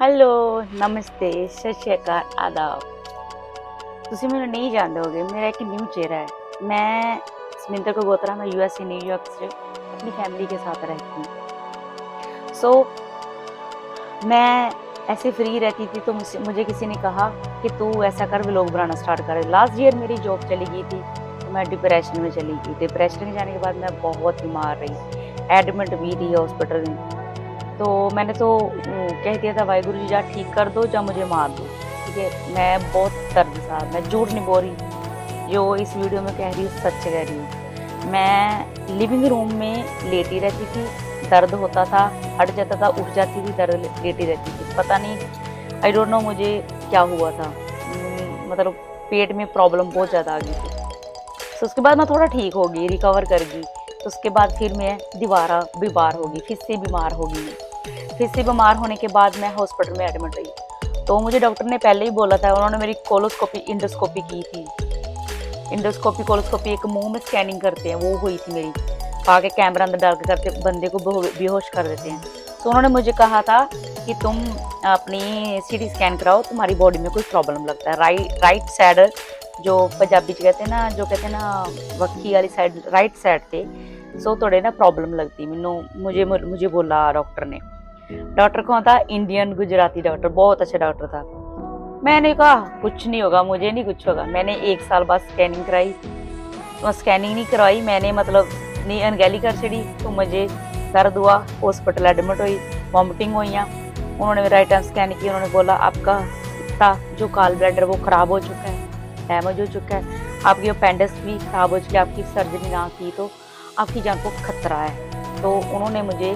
Hello, नमस्ते, सत श्री अकाल, आदाब। ਤੁਸੀਂ ਮੈਨੂੰ ਨਹੀਂ ਜਾਣਦੇ ਹੋਗੇ, ਮੇਰਾ एक न्यू चेहरा है। मैं समिंदर गगोत्रा, मैं यूएसए न्यूयॉर्क से अपनी फैमिली के साथ रहती हूँ। सो मैं ऐसे फ्री रहती थी तो मुझे किसी ने कहा कि तू ऐसा कर, व्लॉग बनाना स्टार्ट कर। लास्ट ईयर मेरी जॉब चली गई थी तो मैं डिप्रेशन में चली गई। डिप्रेशन में जाने के बाद मैं बहुत बीमार रही, एडमिट भी रही हॉस्पिटल में। तो मैंने तो कह दिया था, वाहिगुरु जी या ठीक कर दो या मुझे मार दो। ठीक है, मैं बहुत दर्द था, मैं झूठ नहीं बोल रही, जो इस वीडियो में कह रही हूँ सच कह रही हूँ। मैं लिविंग रूम में लेटी रहती थी, दर्द होता था, हट जाता था, उठ जाती थी, दर्द लेटी रहती थी। पता नहीं, आई डोंट नो मुझे क्या हुआ था। मतलब पेट में प्रॉब्लम बहुत ज़्यादा आ गई थी। तो उसके बाद मैं थोड़ा ठीक हो गई, रिकवर कर गई। तो उसके बाद फिर मैं दोबारा बीमार हो गई, फिर से बीमार हो गई। फिर से बीमार होने के बाद मैं हॉस्पिटल में एडमिट रही। तो मुझे डॉक्टर ने पहले ही बोला था, उन्होंने मेरी कोलोस्कोपी इंडोस्कोपी की थी। इंडोस्कोपी कोलोस्कोपी एक मुंह में स्कैनिंग करते हैं, वो हुई थी मेरी। आगे कैमरा अंदर डाल के करते, बंदे को बेहोश कर देते हैं। तो उन्होंने मुझे कहा था कि तुम अपनी सीटी स्कैन कराओ, तुम्हारी बॉडी में कोई प्रॉब्लम लगता है। राइट साइड, जो पंजाबी कहते हैं ना, जो कहते हैं ना वक्की वाली साइड, राइट साइड थे। सो थोड़े ना प्रॉब्लम लगती मुझे बोला डॉक्टर ने। डॉक्टर कौन था? इंडियन गुजराती डॉक्टर, बहुत अच्छा डॉक्टर था। मैंने कहा कुछ नहीं होगा, मुझे नहीं कुछ होगा। मैंने 1 साल बाद स्कैनिंग कराई, तो स्कैनिंग नहीं करवाई मैंने, मतलब नहीं अनगैली कर छड़ी। तो मुझे दर्द हुआ, हॉस्पिटल एडमिट हुई, वॉमिटिंग हुई। उन्होंने राइट टाइम स्कैन की, उन्होंने बोला आपका पित्ता जो काल ब्लैडर वो खराब हो चुका है, डैमेज हो चुका है, आपकी अपेंडिक्स भी खराब हो चुकी है, आपकी सर्जरी ना की तो आपकी जान को खतरा है। तो उन्होंने मुझे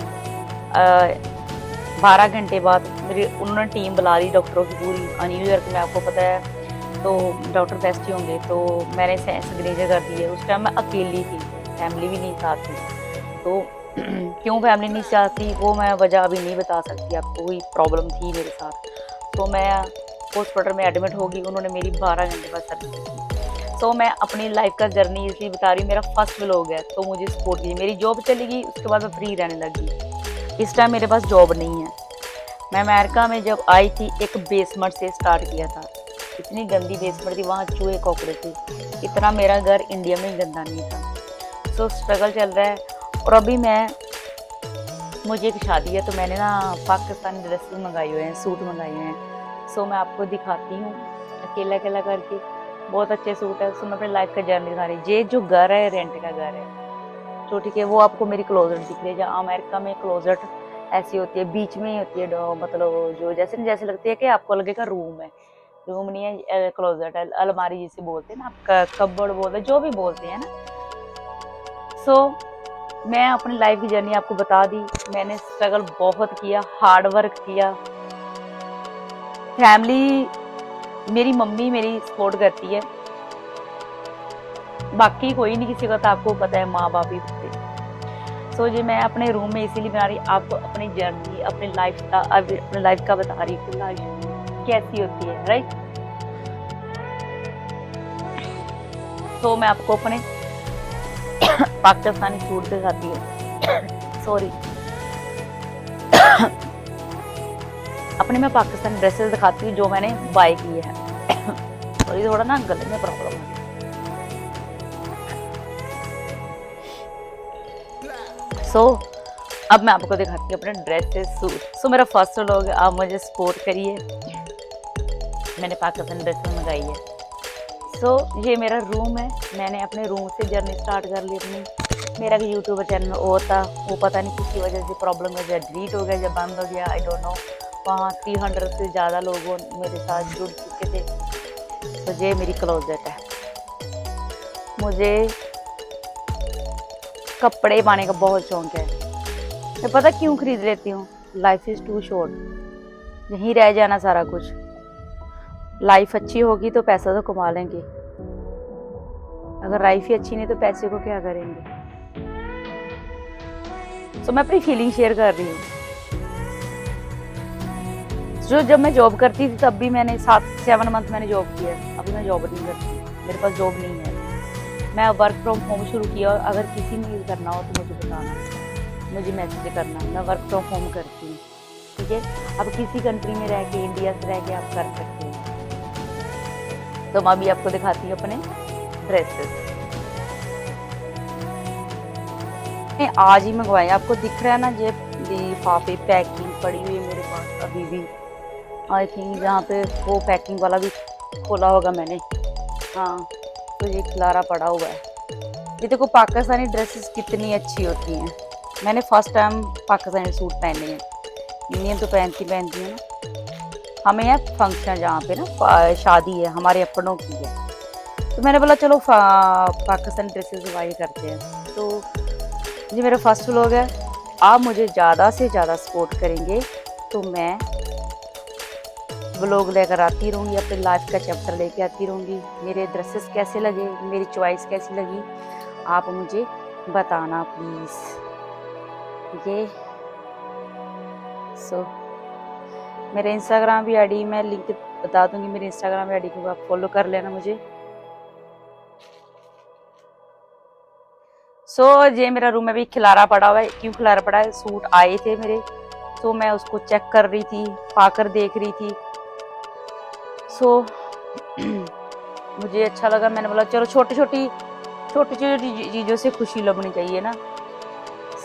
12 घंटे बाद उन्होंने टीम बुला ली डॉक्टरों की पूरी। न्यूयॉर्क में आपको पता है तो डॉक्टर बेस्ट ही होंगे। तो मैंने सिग्नेचर कर दी है। उस टाइम मैं अकेली थी, फैमिली भी नहीं साथ थी। तो क्यों फैमिली नहीं साथ थी वो मैं वजह अभी नहीं बता सकती आपको, कोई प्रॉब्लम थी मेरे साथ। तो मैं हॉस्पिटल में एडमिट होगी, उन्होंने मेरी 12 घंटे बाद सर्जरी की। तो मैं अपनी लाइफ का जर्नी इसलिए बता रही हूँ, मेरा फर्स्ट व्लॉग है। तो मुझे सपोर्ट कीजिए। मेरी जॉब चली गई, उसके बाद मैं फ्री रहने लगी। इस टाइम मेरे पास जॉब नहीं है। मैं अमेरिका में जब आई थी, एक बेसमेंट से स्टार्ट किया था। इतनी गंदी बेसमेंट थी, वहाँ चूहे कॉकड़े थे। इतना मेरा घर इंडिया में गंदा नहीं था। सो स्ट्रगल चल रहा है। और अभी मुझे एक शादी है, तो मैंने ना पाकिस्तानी ड्रेसेस मंगाई हुए हैं, सूट मंगाए हुए हैं। सो मैं आपको दिखाती हूँ अकेला अकेला करके। बहुत अच्छे सूट है। सो मैं अपनी लाइफ का जर्नी दिखा रही हूँ। ये जो घर है रेंट का घर है। तो ठीक है, वो आपको मेरी क्लोजेट दिख रही है। जहाँ अमेरिका में क्लोजेट ऐसी होती है, बीच में ही होती है, मतलब जो जैसे लगती है कि आपको लगेगा रूम है। रूम नहीं है, क्लोजेट है, अलमारी जिसे बोलते हैं ना, आप कपबोर्ड बोलते हैं, जो भी बोलते हैं ना। सो मैं अपनी लाइफ की जर्नी आपको बता दी। मैंने स्ट्रगल बहुत किया, हार्ड वर्क किया। फैमिली, मेरी मम्मी मेरी सपोर्ट करती है, बाकी कोई नहीं किसी का, तो आपको पता है माँ बाप ही होते हैं। सो जी मैं अपने रूम में इसीलिए बना रही, आपको अपनी जर्नी, अपनी लाइफ का बता रही हूँ, लाइफ कैसी होती है, राइट। तो मैं आपको अपने पाकिस्तानी सूट दिखाती हूँ। सॉरी, अपने मैं पाकिस्तानी ड्रेसेस दिखाती हूँ जो मैंने बाय की है। और ये थोड़ा ना गले में प्रॉब्लम है। सो अब मैं आपको दिखाती हूँ अपने ड्रेसेस, सूट। सो मेरा फर्स्ट व्लॉग है, आप मुझे सपोर्ट करिए। मैंने पाकिस्तानी ड्रेसेस मंगाई है। सो ये मेरा रूम है। मैंने अपने रूम से जर्नी स्टार्ट कर ली अपनी। मेरा भी यूट्यूबर चैनल और था, वो पता नहीं किसी वजह से प्रॉब्लम है, या डिलीट हो गया या बंद हो गया, आई डोंट नो। वहाँ 300 से ज़्यादा लोग मेरे साथ जुड़ चुके थे। तो ये मेरी क्लोजेट है। मुझे कपड़े पाने का बहुत शौक है। मैं पता क्यों खरीद लेती हूँ? लाइफ इज़ टू शॉर्ट, यहीं रह जाना सारा कुछ। लाइफ अच्छी होगी तो पैसा तो कमा लेंगे, अगर लाइफ ही अच्छी नहीं तो पैसे को क्या करेंगे। तो मैं अपनी फीलिंग शेयर कर रही हूँ। जो जब मैं जॉब करती थी तब भी मैंने 7 मंथ मैंने जॉब किया है। अभी मैं जॉब नहीं करती, मेरे पास जॉब नहीं है। मैं वर्क फ्रॉम होम शुरू किया, और अगर किसी ने करना हो तो मुझे बताना, मुझे मैसेज करना, मैं वर्क फ्रॉम होम करती हूँ। ठीक है। आप किसी कंट्री में रह के, इंडिया से रह के आप कर सकते हैं। तो मैं अभी आपको दिखाती हूँ अपने ड्रेसेस। आज ही मंगवाए, आपको दिख रहा है ना, ये लिफाफे पैकिंग पड़ी हुई है मेरे पास अभी भी। आई थिंक जहाँ पे वो पैकिंग वाला भी खोला होगा मैंने। हाँ, तो ये खिलारा पड़ा हुआ है। ये देखो पाकिस्तानी ड्रेसेस कितनी अच्छी होती हैं। मैंने फर्स्ट टाइम पाकिस्तानी सूट पहने हैं, इंडियन तो पहनती है ना। हमें है फंक्शन जहाँ पे ना शादी है हमारे अपनों की है, तो मैंने बोला चलो पाकिस्तानी ड्रेसेस बाई करते हैं। तो ये मेरा फर्स्ट व्लॉग है। आप मुझे ज़्यादा से ज़्यादा सपोर्ट करेंगे तो मैं व्लॉग लेकर आती रहूँगी, अपने लाइफ का चैप्टर लेके आती रहूँगी। मेरे ड्रेसेस कैसे लगे, मेरी चॉइस कैसी लगी, आप मुझे बताना प्लीज़, ठीक है। सो मेरे इंस्टाग्राम भी आईडी मैं लिंक बता दूँगी, मेरे इंस्टाग्राम आईडी को आप फॉलो कर लेना मुझे। ये मेरा रूम में भी खिलारा पड़ा हुआ है। क्यों खिलारा पड़ा है? सूट आए थे मेरे, तो मैं उसको चेक कर रही थी, पाकर देख रही थी। मुझे अच्छा लगा, मैंने बोला चलो छोटी छोटी चीज़ों से खुशी लगनी चाहिए ना।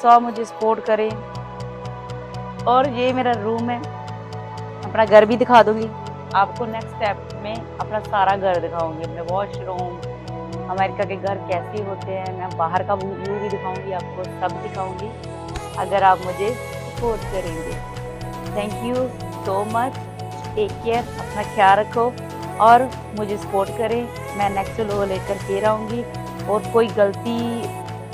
आप मुझे सपोर्ट करें। और ये मेरा रूम है, अपना घर भी दिखा दूंगी आपको। नेक्स्ट स्टेप में अपना सारा घर दिखाऊंगी, अपने वॉशरूम, अमेरिका के घर कैसे होते हैं, मैं बाहर का व्यू भी दिखाऊंगी आपको, सब दिखाऊंगी अगर आप मुझे सपोर्ट करेंगे। Thank you so much, take care, अपना ख्याल रखो और मुझे सपोर्ट करें। मैं नेक्स्ट व्लॉग लेकर के आऊँगी, और कोई गलती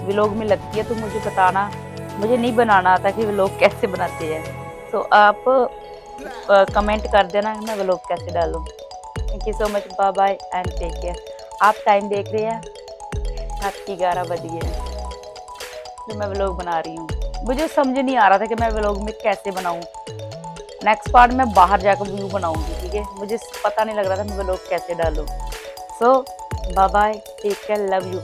व्लॉग में लगती है तो मुझे बताना, मुझे नहीं बनाना आता कि व्लॉग कैसे बनाते हैं। तो आप कमेंट कर देना मैं व्लॉग कैसे डालूँ। Thank you so much, bye bye and take care. आप टाइम देख रहे हैं, रात के 11 बज गए हैं तो मैं व्लॉग बना रही हूँ। मुझे समझ नहीं आ रहा था कि मैं व्लॉग में कैसे बनाऊँ। नेक्स्ट पार्ट में बाहर जाकर व्यू बनाऊंगी, ठीक है। मुझे पता नहीं लग रहा था मैं व्लॉग कैसे डालूँ। So bye bye, take care, love you.